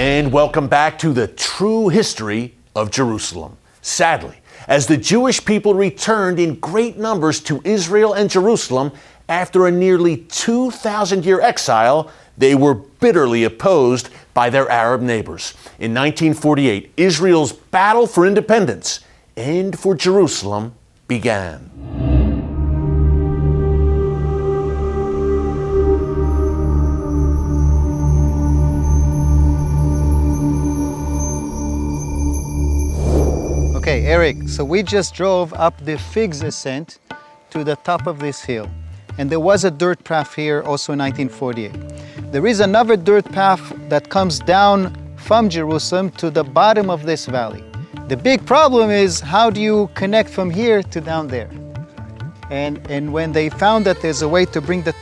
And welcome back to the true history of Jerusalem. Sadly, as the Jewish people returned in great numbers to Israel and Jerusalem after a nearly 2,000-year exile, they were bitterly opposed by their Arab neighbors. In 1948, Israel's battle for independence and for Jerusalem began. Okay, Eric, so we just drove up the Figs Ascent to the top of this hill. And there was a dirt path here also in 1948. There is another dirt path that comes down from Jerusalem to the bottom of this valley. The big problem is, how do you connect from here to down there? And when they found that there's a way to bring the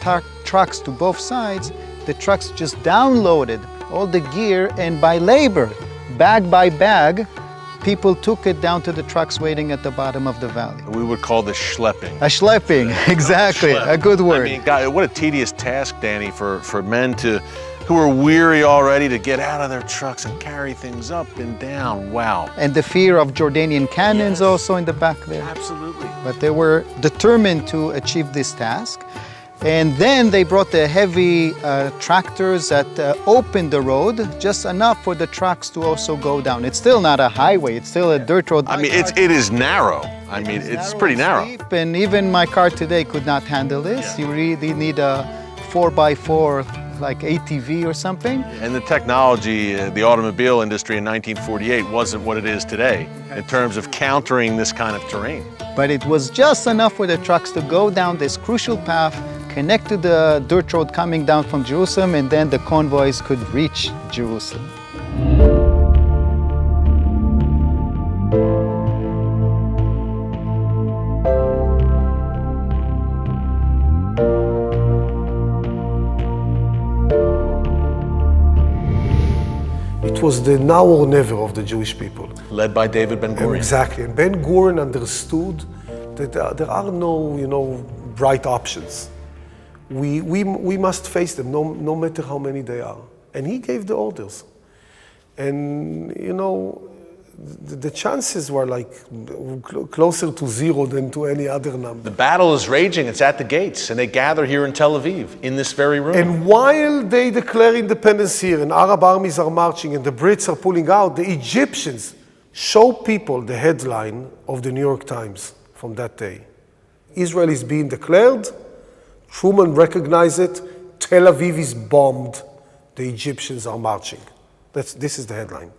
trucks to both sides, the trucks just downloaded all the gear, and by labor, bag by bag, people took it down to the trucks waiting at the bottom of the valley. We would call this schlepping. A schlepping, exactly, a good word. I mean, God, what a tedious task, Danny, for men who are weary already to get out of their trucks and carry things up and down. Wow. And the fear of Jordanian cannons also in the back there. Absolutely. But they were determined to achieve this task. And then they brought the heavy tractors that opened the road, just enough for the trucks to also go down. It's still not a highway, it's still a dirt road. I mean, it is narrow. I mean, it's pretty narrow. Steep, and even my car today could not handle this. Yeah. You really need a 4x4, like ATV or something. And the technology, the automobile industry in 1948 wasn't what it is today in terms of countering this kind of terrain. But it was just enough for the trucks to go down this crucial path, connect to the dirt road coming down from Jerusalem, and then the convoys could reach Jerusalem. It was the now or never of the Jewish people. Led by David Ben-Gurion. Exactly. And Ben-Gurion understood that there are no, bright options. We must face them, no matter how many they are. And he gave the orders. And, the chances were like closer to zero than to any other number. The battle is raging, it's at the gates, and they gather here in Tel Aviv, in this very room. And while they declare independence here, and Arab armies are marching, and the Brits are pulling out, the Egyptians show people the headline of the New York Times from that day. Israel is being declared, Truman recognized it, Tel Aviv is bombed, the Egyptians are marching. This is the headline.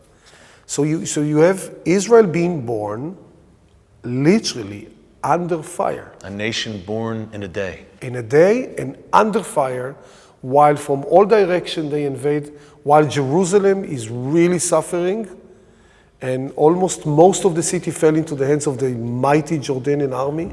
So you have Israel being born literally under fire. A nation born in a day. In a day and under fire, while from all directions they invade, while Jerusalem is really suffering, and almost most of the city fell into the hands of the mighty Jordanian army.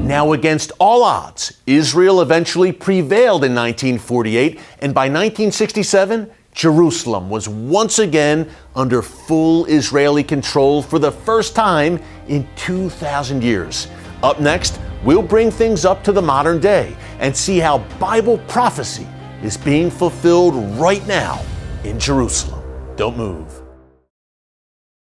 Now, against all odds, Israel eventually prevailed in 1948, and by 1967, Jerusalem was once again under full Israeli control for the first time in 2,000 years. Up next, we'll bring things up to the modern day and see how Bible prophecy is being fulfilled right now in Jerusalem. Don't move.